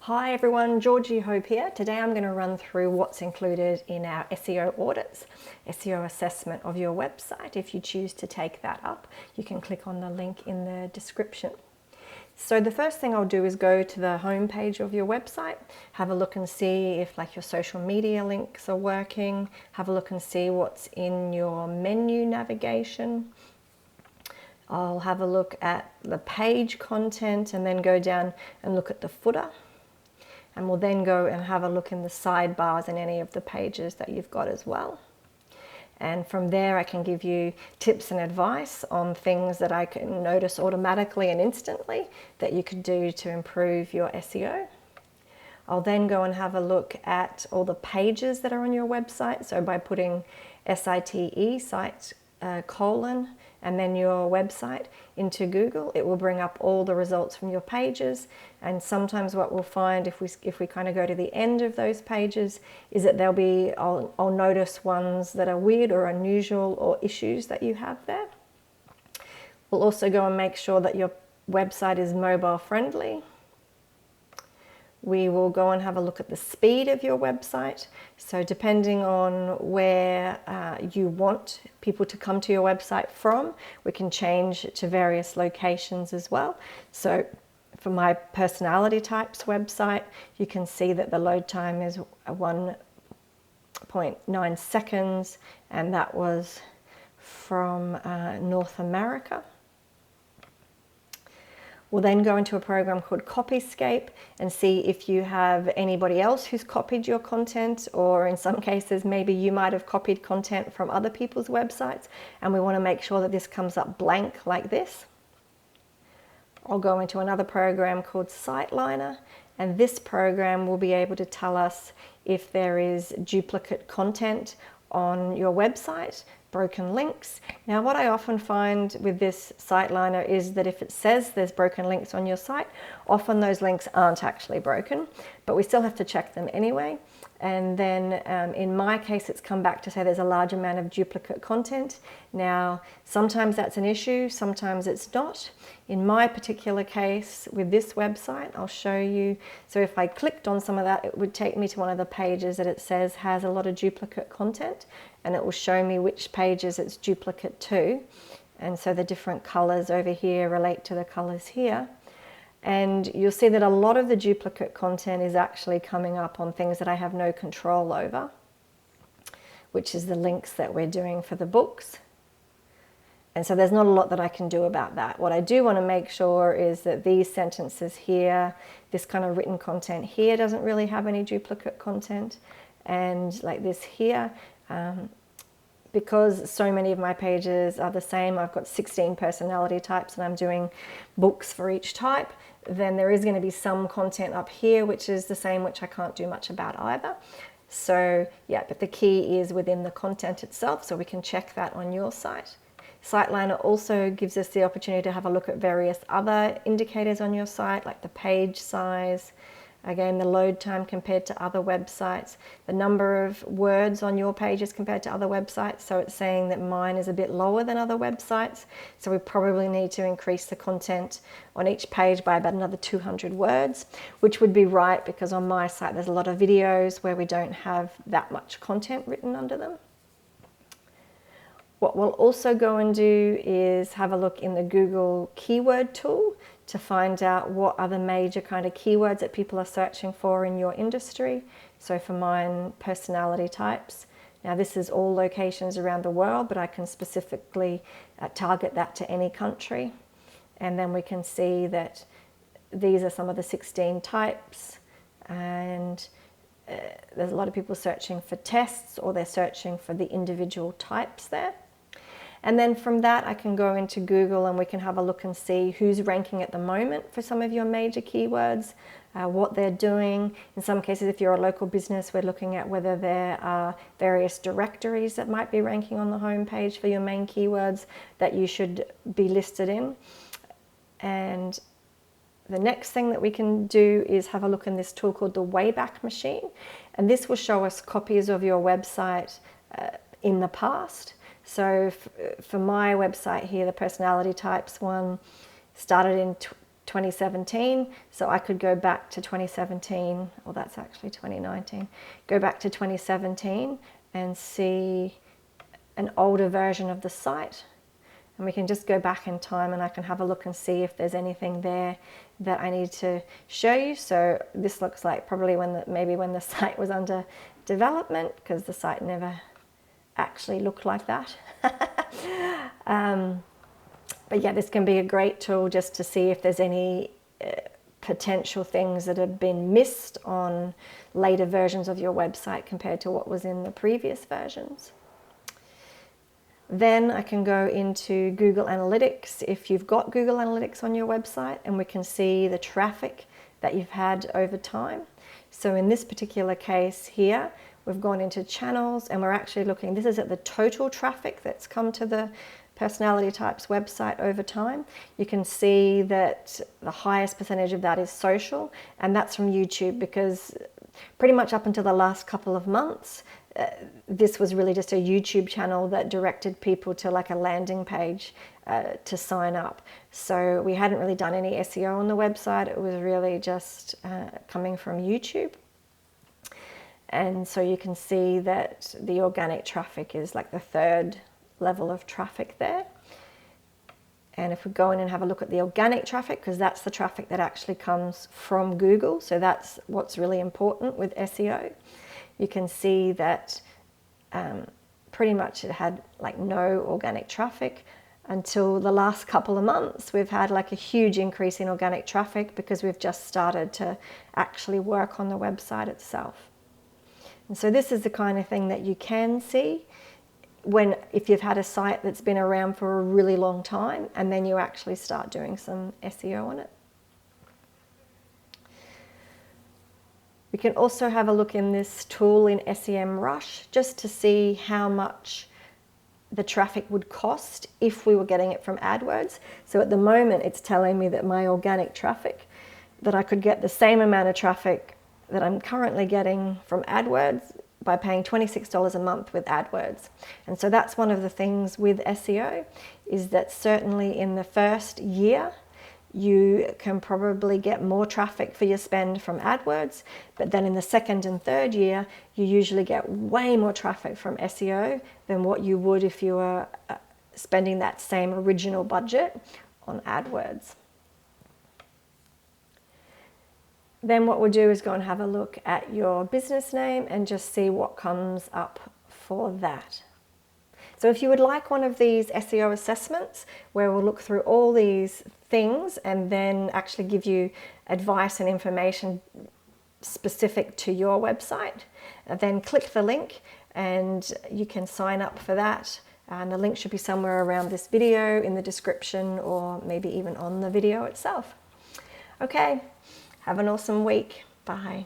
Hi everyone, Georgie Hope here. Today I'm going to run through what's included in our SEO audits, SEO assessment of your website. If you choose to take that up, you can click on the link in the description. So the first thing I'll do is go to the home page of your website, have a look and see if your social media links are working, have a look and see what's in your menu navigation. I'll have a look at the page content and then go down and look at the footer. And we'll then go and have a look in the sidebars and any of the pages that you've got as well. And from there I can give you tips and advice on things that I can notice automatically and instantly that you could do to improve your SEO. I'll then go and have a look at all the pages that are on your website. So by putting SITE, site colon, and then your website into Google, it will bring up all the results from your pages. And sometimes what we'll find if we kind of go to the end of those pages is that there'll be, I'll notice ones that are weird or unusual or issues that you have there. We'll also go and make sure that your website is mobile friendly. We will go and have a look at the speed of your website. So depending on where you want people to come to your website from, we can change to various locations as well. So for my personality types website, you can see that the load time is 1.9 seconds, and that was from North America. We'll then go into a program called Copyscape and see if you have anybody else who's copied your content, or in some cases maybe you might have copied content from other people's websites, and we want to make sure that this comes up blank like this. I'll go into another program called SiteLiner, and this program will be able to tell us if there is duplicate content on your website, broken links. Now what I often find with this SiteLiner is that if it says there's broken links on your site, often those links aren't actually broken, but we still have to check them anyway. And then in my case, it's come back to say there's a large amount of duplicate content. Now, sometimes that's an issue, sometimes it's not. In my particular case with this website, I'll show you. So if I clicked on some of that, it would take me to one of the pages that it says has a lot of duplicate content, and it will show me which pages it's duplicate to. And so the different colors over here relate to the colors here. And you'll see that a lot of the duplicate content is actually coming up on things that I have no control over, which is the links that we're doing for the books. And so there's not a lot that I can do about that. What I do want to make sure is that these sentences here, this kind of written content here doesn't really have any duplicate content. And like this here, because so many of my pages are the same, I've got 16 personality types and I'm doing books for each type, then there is going to be some content up here which is the same, which I can't do much about either. So yeah, but the key is within the content itself, so we can check that on your site. SiteLiner also gives us the opportunity to have a look at various other indicators on your site, like the page size, again, the load time compared to other websites, the number of words on your pages compared to other websites. So it's saying that mine is a bit lower than other websites. So we probably need to increase the content on each page by about another 200 words, which would be right because on my site there's a lot of videos where we don't have that much content written under them. What we'll also go and do is have a look in the Google keyword tool to find out what are the major kind of keywords that people are searching for in your industry. So for mine, personality types. Now this is all locations around the world, but I can specifically target that to any country. And then we can see that these are some of the 16 types, and there's a lot of people searching for tests, or they're searching for the individual types there. And then from that, I can go into Google and we can have a look and see who's ranking at the moment for some of your major keywords, what they're doing. In some cases, if you're a local business, we're looking at whether there are various directories that might be ranking on the home page for your main keywords that you should be listed in. And the next thing that we can do is have a look in this tool called the Wayback Machine. And this will show us copies of your website in the past. So for my website here, the personality types one started in 2017, so I could go back to 2017, or that's actually 2019, go back to 2017 and see an older version of the site. And we can just go back in time and I can have a look and see if there's anything there that I need to show you. So this looks like probably maybe when the site was under development, because the site never actually looked like that. But yeah, this can be a great tool just to see if there's any potential things that have been missed on later versions of your website compared to what was in the previous versions. Then I can go into Google Analytics if you've got Google Analytics on your website, and we can see the traffic that you've had over time. So in this particular case here, we've gone into channels and we're actually looking, this is at the total traffic that's come to the Personality Types website over time. You can see that the highest percentage of that is social, and that's from YouTube, because pretty much up until the last couple of months, this was really just a YouTube channel that directed people to like a landing page to sign up. So we hadn't really done any SEO on the website. It was really just coming from YouTube. And so you can see that the organic traffic is like the third level of traffic there. And if we go in and have a look at the organic traffic, because that's the traffic that actually comes from Google, so that's what's really important with SEO, you can see that pretty much it had like no organic traffic until the last couple of months. We've had like a huge increase in organic traffic because we've just started to actually work on the website itself. And so this is the kind of thing that you can see if you've had a site that's been around for a really long time and then you actually start doing some SEO on it. We can also have a look in this tool in SEMRush just to see how much the traffic would cost if we were getting it from AdWords. So at the moment it's telling me that my organic traffic, that I could get the same amount of traffic that I'm currently getting from AdWords by paying $26 a month with AdWords. And so that's one of the things with SEO, is that certainly in the first year you can probably get more traffic for your spend from AdWords, but then in the second and third year you usually get way more traffic from SEO than what you would if you were spending that same original budget on AdWords. Then what we'll do is go and have a look at your business name and just see what comes up for that. So if you would like one of these SEO assessments where we'll look through all these things and then actually give you advice and information specific to your website, then click the link and you can sign up for that. And the link should be somewhere around this video in the description, or maybe even on the video itself. Okay. Have an awesome week. Bye.